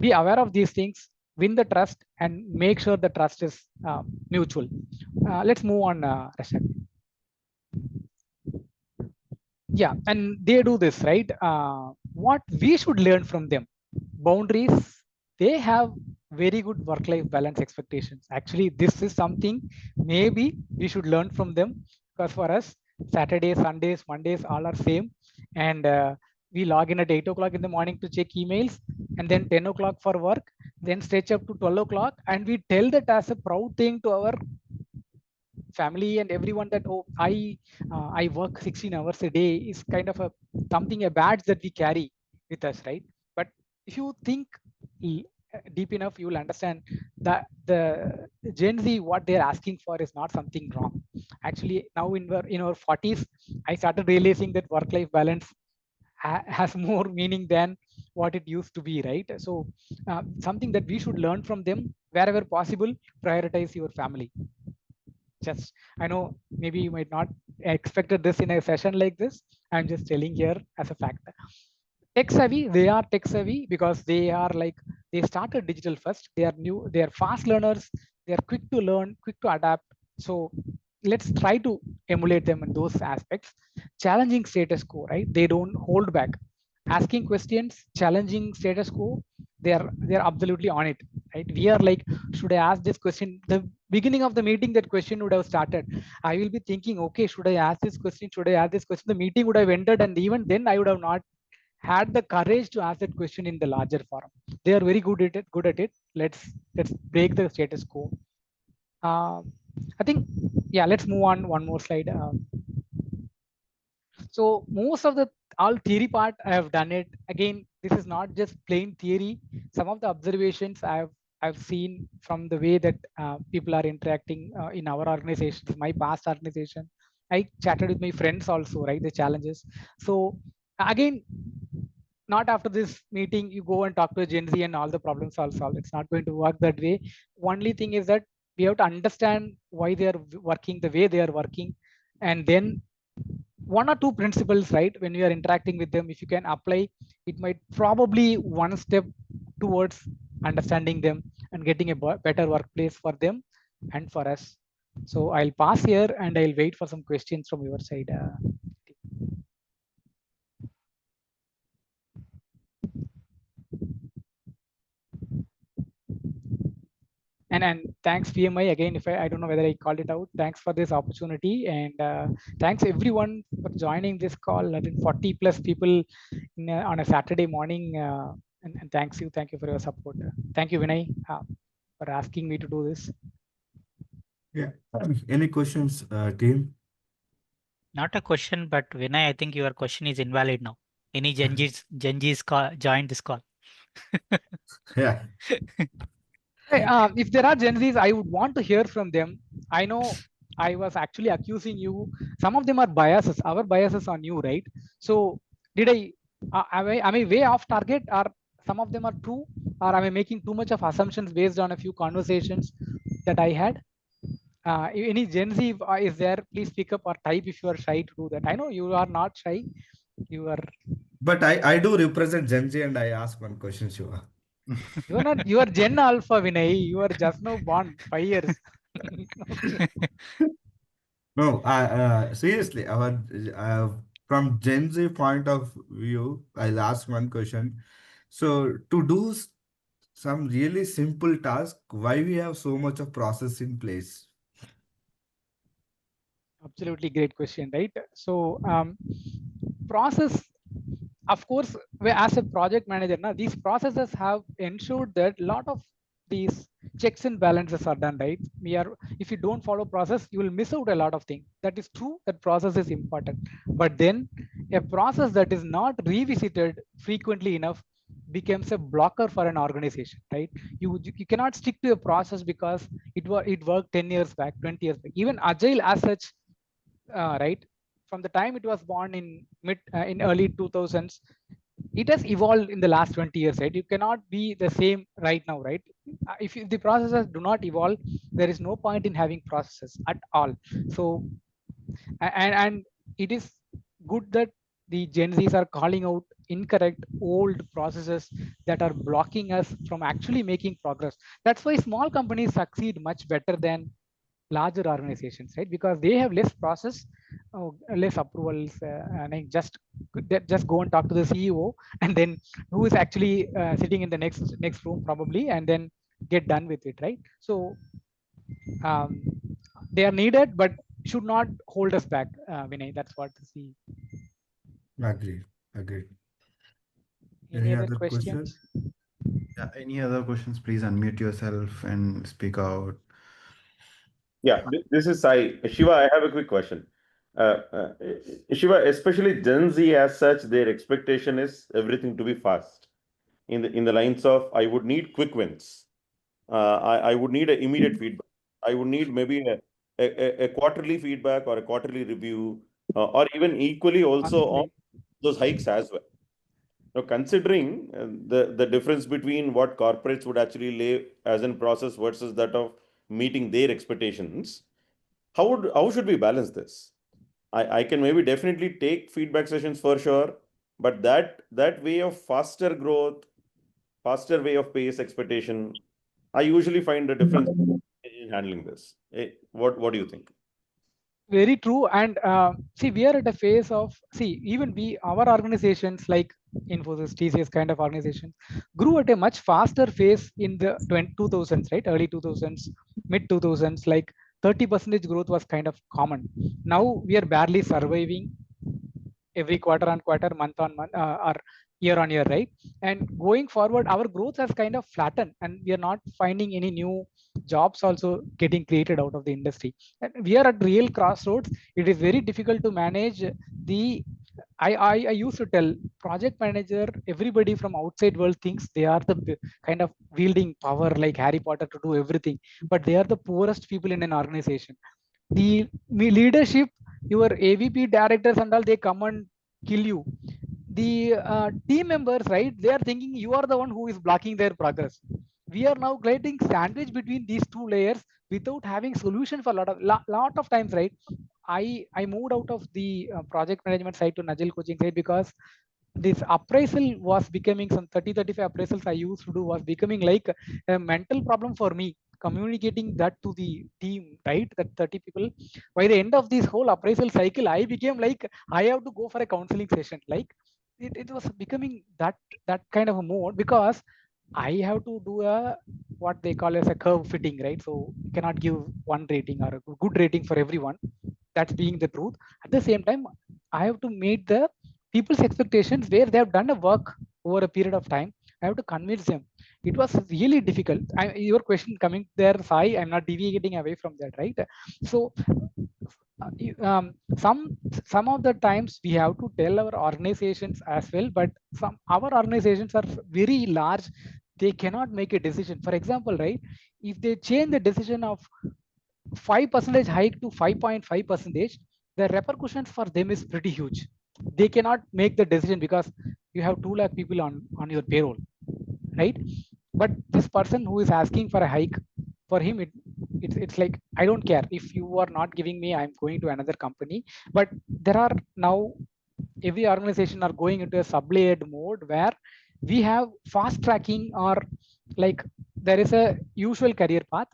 be aware of these things, win the trust, and make sure the trust is mutual. Let's move on, Rashad. Yeah, and they do this, right? What we should learn from them: boundaries. They have very good work life balance expectations. Actually, this is something maybe we should learn from them, because for us, Saturdays, Sundays, Mondays, all are same. And we log in at 8 o'clock in the morning to check emails, and then 10 o'clock for work, then stretch up to 12 o'clock, and we tell that as a proud thing to our family and everyone, that, oh, I work 16 hours a day, is kind of a something, a badge that we carry with us, right? But if you think deep enough, you will understand that the Gen Z, what they're asking for is not something wrong. Actually, now in our 40s, I started realizing that work life balance has more meaning than what it used to be, right? So something that we should learn from them: wherever possible, prioritize your family. Just, I know maybe you might not expected this in a session like this. I'm just telling here as a fact. Tech savvy, they are tech savvy because they are like, they started digital first, they are new, they are fast learners, they are quick to learn, quick to adapt. So let's try to emulate them in those aspects. Challenging status quo, right? They don't hold back. Asking questions, challenging status quo, they're absolutely on it, right? We are like, should I ask this question? The beginning of the meeting, that question would have started. I will be thinking, okay, should I ask this question, should I ask this question? The meeting would have ended, and even then I would have not had the courage to ask that question in the larger forum. They are very good at it. Good at it. Let's break the status quo. Uh, I think, yeah. Let's move on. One more slide. So most of the all theory part I have done it. Again, this is not just plain theory. Some of the observations I've seen from the way that people are interacting in our organizations, my past organization. I chatted with my friends also, right? The challenges. So again, not after this meeting you go and talk to a Gen Z and all the problems are solved. It's not going to work that way. Only thing is that we have to understand why they are working the way they are working, and then one or two principles, right? When you are interacting with them, if you can apply, it might probably one step towards understanding them and getting a better workplace for them and for us. So I'll pass here and I'll wait for some questions from your side. And thanks PMI again. If I don't know whether I called it out. Thanks for this opportunity, and thanks everyone for joining this call. I think 40 plus people on a Saturday morning. And thank you for your support. Thank you, Vinay, for asking me to do this. Yeah. Any questions, team? Not a question, but Vinay, I think your question is invalid now. Any Gen Z's joined this call? Yeah. Hey, if there are Gen Zs, I would want to hear from them. I know I was actually accusing you. Some of them are biases. Our biases on you, right? So, did am I way off target, or some of them are true, or am I making too much of assumptions based on a few conversations that I had? Any Gen Z is there? Please pick up or type if you are shy to do that. I know you are not shy. You are. But I do represent Gen Z and I ask one question, Shiva. You are not. You are Gen Alpha, Vinay. You are just now born 5 years. Okay. No, seriously, from Gen Z point of view, I'll ask one question. So to do some really simple task, why we have so much of process in place? Absolutely great question, right? So process, of course, as a project manager, now these processes have ensured that a lot of these checks and balances are done, right? If you don't follow process, you will miss out a lot of things. That is true, that process is important. But then a process that is not revisited frequently enough becomes a blocker for an organization, right? You cannot stick to a process because it worked 10 years back, 20 years back. Even Agile as such, right, from the time it was born in early 2000s, it has evolved in the last 20 years, right? You cannot be the same right now, right? If the processes do not evolve, there is no point in having processes at all. So and it is good that the Gen Zs are calling out incorrect old processes that are blocking us from actually making progress. That's why small companies succeed much better than larger organizations, right? Because they have less process, less approvals, and I just go and talk to the CEO, and then who is actually sitting in the next room probably, and then get done with it, right? So um, they are needed, but should not hold us back, Vinay. That's what the see. Agreed. Agreed. Any Any other other question? questions? Yeah, any other questions? Please unmute yourself and speak out. Yeah, this is Sai. Shiva, I have a quick question. Shiva, especially Gen Z as such, their expectation is everything to be fast. In the lines of, I would need quick wins. I would need an immediate feedback. I would need maybe a quarterly feedback or a quarterly review, or even equally also on Monthly. those hikes as well. Now, considering the difference between what corporates would actually lay as in process versus that of meeting their expectations, how should we balance this? I can maybe definitely take feedback sessions for sure, but that way of faster growth, faster way of pace expectation, I usually find a difference in handling this. What do you think? Very true. And see, we are at a phase of, see, even our organizations like Infosys, TCS kind of organizations grew at a much faster phase in the 2000s, right? Early 2000s, mid 2000s, like 30% growth was kind of common. Now we are barely surviving every quarter on quarter, month on month, or year on year, right? And going forward, our growth has kind of flattened, and we are not finding any new jobs also getting created out of the industry. And we are at real crossroads. It is very difficult to manage the I used to tell project manager, everybody from outside world thinks they are the kind of wielding power like Harry Potter to do everything, but they are the poorest people in an organization. The leadership, your AVP directors and all, they come and kill you. The team members, right? They are thinking you are the one who is blocking their progress. We are now getting sandwich between these two layers without having solution for lot of times, right? I moved out of the project management side to Agile coaching side because this appraisal was becoming some 30-35 appraisals I used to do was becoming like a mental problem for me, communicating that to the team, right? That 30 people. By the end of this whole appraisal cycle, I became like I have to go for a counseling session. Like it was becoming that kind of a mode because I have to do a what they call as a curve fitting, right? So you cannot give one rating or a good rating for everyone. That's being the truth. At the same time, I have to meet the people's expectations where they have done a work over a period of time. I have to convince them. It was really difficult. Your question coming there, Sai, I'm not deviating away from that, right? So some of the times we have to tell our organizations as well, but some our organizations are very large. They cannot make a decision. For example, right, if they change the decision of 5% hike to 5.5 percentage, the repercussions for them is pretty huge. They cannot make the decision because you have 2 lakh people on your payroll, right? But this person who is asking for a hike, for him it's like, I don't care if you are not giving me, I'm going to another company. But there are now every organization are going into a sub-layered mode where we have fast tracking, or like there is a usual career path,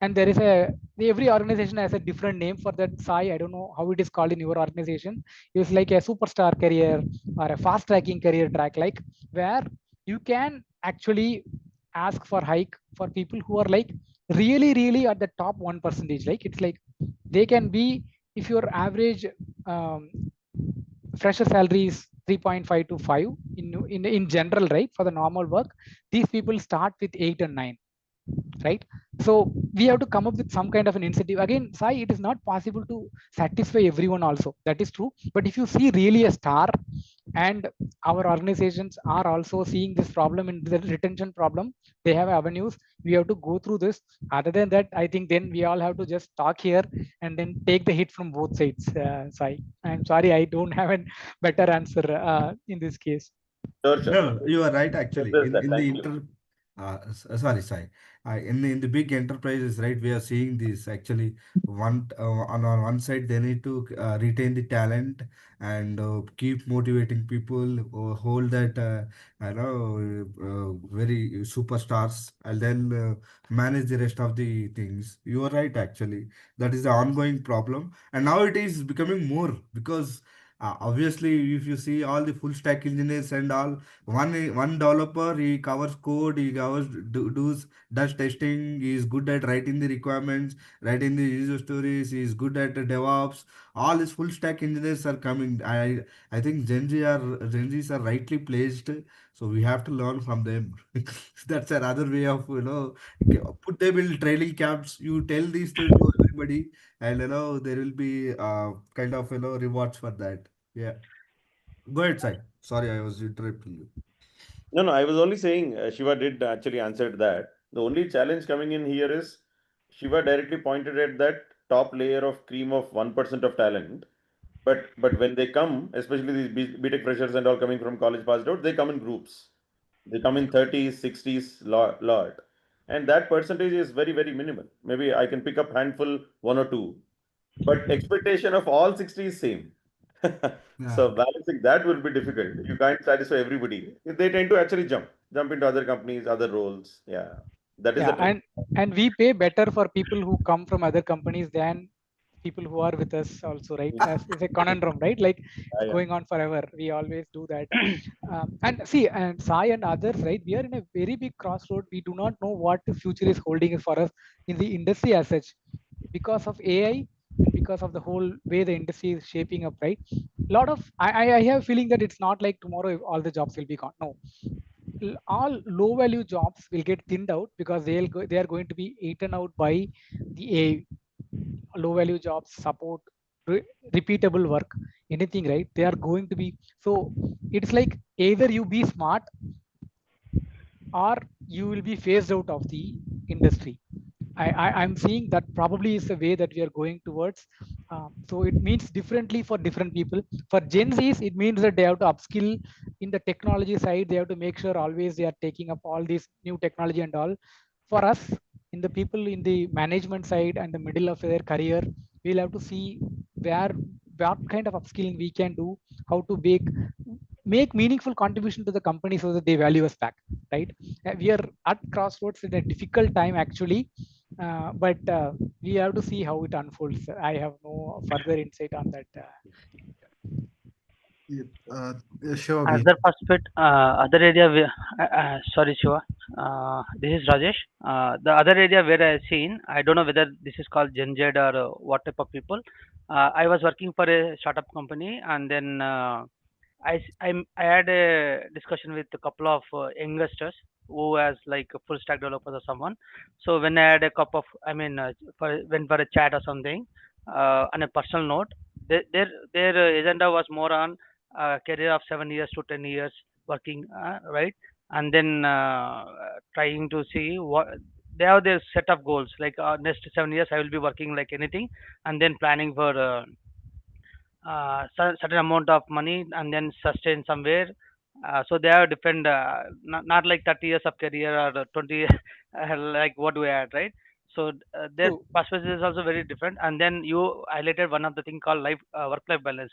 and there is a every organization has a different name for that. Sai, I don't know how it is called in your organization. It's like a superstar career or a fast tracking career track, like where you can actually ask for hike for people who are like really at the top 1%. Like it's like they can be, if your average um, fresher salary is 3.5 to 5 in general, right? For the normal work, these people start with 8 and 9, right? So we have to come up with some kind of an incentive. Again, Sai, it is not possible to satisfy everyone also, that is true. But if you see really a star, and our organizations are also seeing this problem in the retention problem, they have avenues. We have to go through this. Other than that, I think then we all have to just talk here and then take the hit from both sides. Sai, I'm sorry, I don't have a better answer in this case. Sure, sure. No, you are right actually. Address that. In the Thank you. sorry, sorry. In the big enterprises, right, we are seeing this actually. On one side, they need to retain the talent and keep motivating people, hold that I know very superstars, and then manage the rest of the things. You are right actually. That is the ongoing problem, and now it is becoming more because. Obviously, if you see all the full stack engineers and all, one developer, he covers code, he covers does testing, he is good at writing the requirements, writing the user stories, he is good at the DevOps. All these full stack engineers are coming. I think Gen Zs are rightly placed, so we have to learn from them. That's another way of put them in training camps. You tell these to everybody, and there will be kind of rewards for that. Yeah. Go ahead, Sai. Sorry, I was interrupting you. No, no, I was only saying Shiva did actually answered that. The only challenge coming in here is Shiva directly pointed at that top layer of cream of 1% of talent. But when they come, especially these BTech freshers and all coming from college passed out, they come in groups. They come in 30s, 60s, lot. And that percentage is very, very minimal. Maybe I can pick up handful, one or two. But expectation of all 60 is same. Yeah. So balancing that will be difficult. You can't satisfy everybody. They tend to actually jump into other companies, other roles. Yeah, that is the Yeah, trend. and we pay better for people who come from other companies than people who are with us also, right? As it's a conundrum, right? Like it's Yeah, going on forever. We always do that. And see, and Sai and others, right? We are in a very big crossroad. We do not know what the future is holding for us in the industry as such, because of AI, because of the whole way the industry is shaping up, right? A lot of I have a feeling that it's not like tomorrow all the jobs will be gone. No, all low value jobs will get thinned out because they are going to be eaten out by the AI. Low value jobs support repeatable work. anything, right? They are going to be, so it's like either you be smart or you will be phased out of the industry. I'm seeing that probably is the way that we are going towards. So it means differently for different people. For Gen Zs, it means that they have to upskill in the technology side. They have to make sure always they are taking up all this new technology and all. For us, in the people in the management side and the middle of their career, we'll have to see where what kind of upskilling we can do, how to make meaningful contribution to the company so that they value us back, right? We are at crossroads in a difficult time actually, but we have to see how it unfolds. I have no further insight on that. Yep. Sure. As the first bit, other area, sorry, Shiva. This is Rajesh. The other area where I seen, I don't know whether this is called Gen Z or what type of people. I was working for a startup company, and then I had a discussion with a couple of investors who has like a full stack developers or someone. So when I had a cup of, I mean, went for a chat or something, on a personal note, their agenda was more on career of 7 years to 10 years working, right, and then trying to see what they have their set of goals like next 7 years I will be working like anything, and then planning for certain amount of money and then sustain somewhere. So they have different, not like 30 years of career or 20 like what we had, right? So their So perspective is also very different. And then you highlighted one of the thing called life, work-life balance,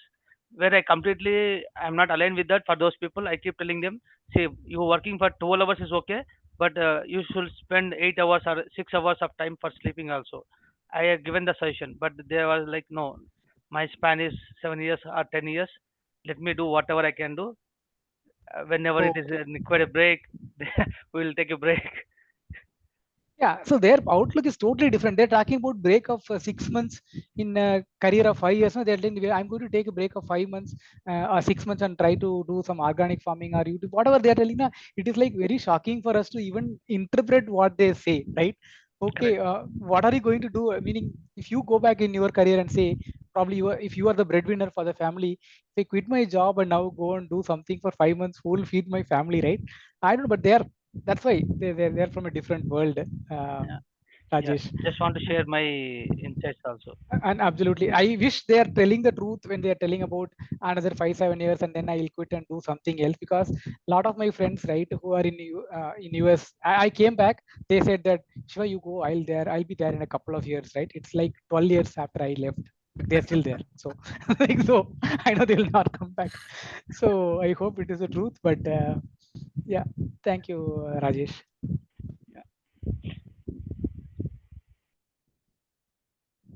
where I completely I'm not aligned with that. For those people, I keep telling them, see, you working for 12 hours is okay, but you should spend 8 hours or 6 hours of time for sleeping also. I have given the suggestion, but they was like, no, my span is 7 years or 10 years. Let me do whatever I can do. Whenever it is okay. required a break, we will take a break. Yeah, so their outlook is totally different. They're talking about break of 6 months in a career of 5 years. No, they're telling me, I'm going to take a break of 5 months or 6 months and try to do some organic farming or YouTube, whatever they're telling. Na, it is like very shocking for us to even interpret what they say, right? Okay, Correct. what are you going to do? Meaning, if you go back in your career and say, probably if you are the breadwinner for the family, if I quit my job and now go and do something for 5 months, who will feed my family, right? I don't know, but that's why they're from a different world, uh, Yeah. Yeah. Rajesh. Just want to share my insights also. And absolutely, I wish they are telling the truth when they are telling about another 5 7 years and then I'll quit and do something else, because a lot of my friends, right, who are in US, I came back, they said that Shiva, you go, I'll be there in a couple of years, right? It's like 12 years after I left, they're still there. So like, so I know they will not come back. So I hope it is the truth, but yeah, thank you, Rajesh.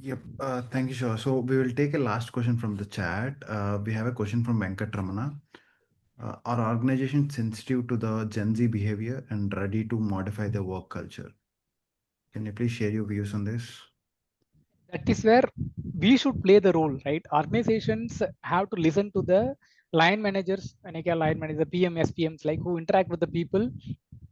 Yep. Thank you, sure. So we will take a last question from the chat. We have a question from Venkat Ramana. Are organizations sensitive to the Gen Z behavior and ready to modify their work culture? Can you please share your views on this? That is where we should play the role, right? Organizations have to listen to the line managers, when I line manager, PM, SPMs, like who interact with the people,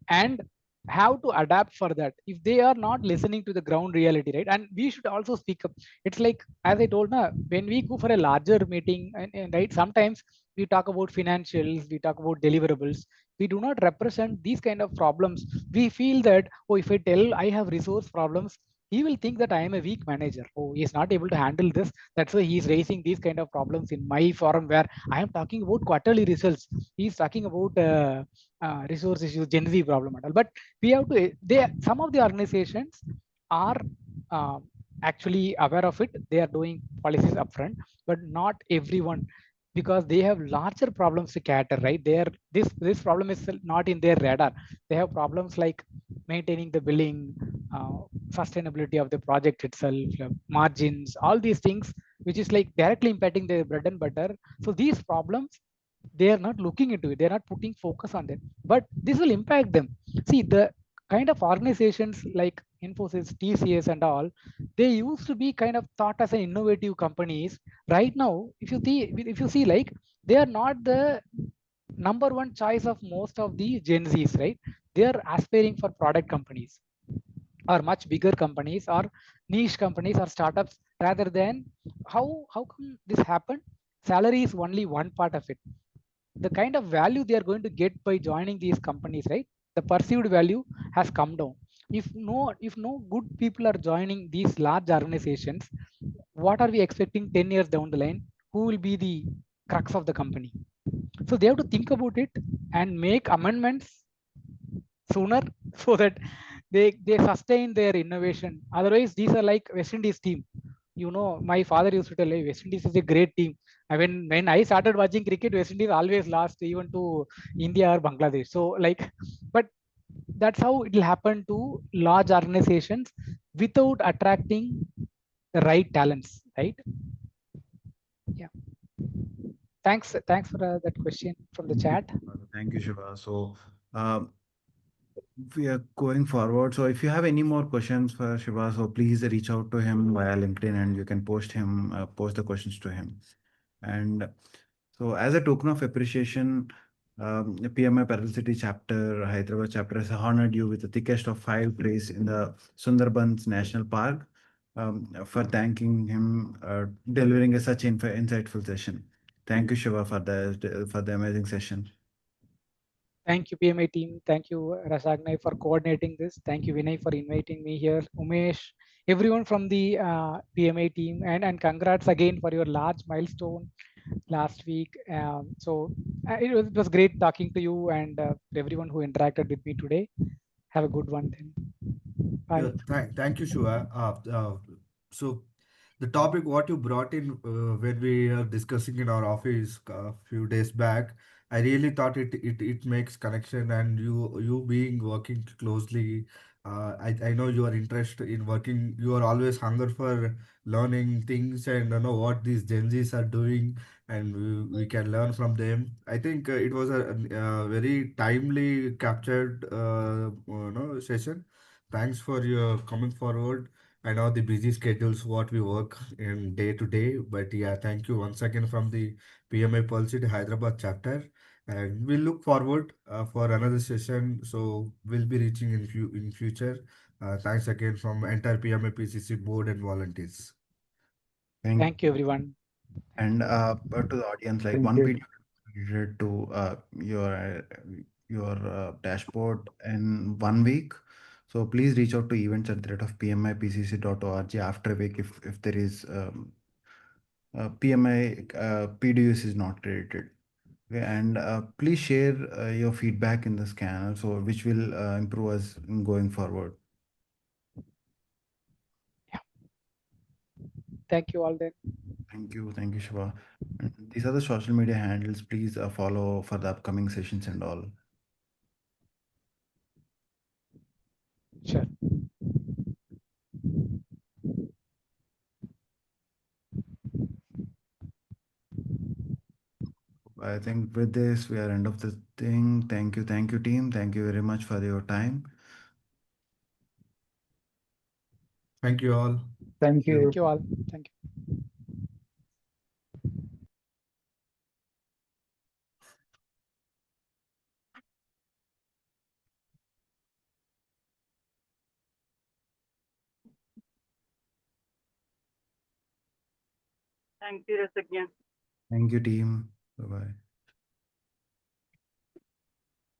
and have to adapt for that if they are not listening to the ground reality, right? And we should also speak up. It's like, as I told now, when we go for a larger meeting, and right, sometimes we talk about financials, we talk about deliverables, we do not represent these kind of problems. We feel that, oh, if I tell I have resource problems, he will think that I am a weak manager. Oh, he is not able to handle this. That's why he is raising these kind of problems in my forum where I am talking about quarterly results. He is talking about resource issues, Gen Z problem and all. But we have to. Some of the organizations are actually aware of it. They are doing policies upfront, but not everyone, because they have larger problems to cater, right? This problem is not in their radar. They have problems like maintaining the billing, sustainability of the project itself, margins, all these things, which is like directly impacting their bread and butter. So these problems, they are not looking into it. They're not putting focus on them, but this will impact them. See, the kind of organizations like Infosys, TCS and all, they used to be kind of thought as an innovative companies. Right now, if you see like, they are not the number one choice of most of the Gen Zs, right? They are aspiring for product companies or much bigger companies or niche companies or startups, rather than how come this happened. Salary is only one part of it. The kind of value they are going to get by joining these companies, right? The perceived value has come down. If no good people are joining these large organizations, what are we expecting 10 years down the line? Who will be the crux of the company? So they have to think about it and make amendments sooner so that they sustain their innovation. Otherwise, these are like West Indies team. My father used to tell, hey, West Indies is a great team. I mean, when I started watching cricket, West Indies always lost even to India or Bangladesh. So like, but that's how it will happen to large organizations without attracting the right talents, right? Yeah. Thanks for that question from the chat. Thank you, Shiva. So, um, we are going forward. So, if you have any more questions for Shiva, so please reach out to him via LinkedIn, and you can post the questions to him. And so, as a token of appreciation, the PMI Parallel City chapter, Hyderabad chapter, has honored you with the thickest of 5 trees in the Sundarbans National Park, for thanking him, delivering a such insightful session. Thank you, Shiva, for the amazing session. Thank you, PMA team. Thank you, Rasagnai, for coordinating this. Thank you, Vinay, for inviting me here. Umesh, everyone from the PMA team, and congrats again for your large milestone last week. It was great talking to you and everyone who interacted with me today. Have a good one then. Bye. Yeah, thank you, Shiva. So the topic what you brought in when we are discussing in our office a few days back, I really thought it makes connection, and you being working closely. I know you are interested in working. You are always hunger for learning things and know what these Gen Zs are doing, and we can learn from them. I think it was a very timely captured session. Thanks for your coming forward. I know the busy schedules what we work in day to day, but yeah, thank you once again from the PMI Policy Hyderabad chapter, and we look forward for another session. So we'll be reaching in future. Thanks again from entire PMI PCC board and volunteers. Thank Thank you, everyone. And to the audience, like Thank one you. PDF related to your dashboard in 1 week. So please reach out to events at the rate of pmipcc.org after a week if there is PMI PDUs is not credited. Okay, and please share your feedback in the scanner, so which will improve us in going forward. Thank you all then. Thank you, Shiva. And these are the social media handles. Please follow for the upcoming sessions and all. Sure. I think with this, we are end of the thing. Thank you, team. Thank you very much for your time. Thank you all. Thank you. Thank you all. Thank you. Thank you, Rasagyan. Thank you, team. Bye bye.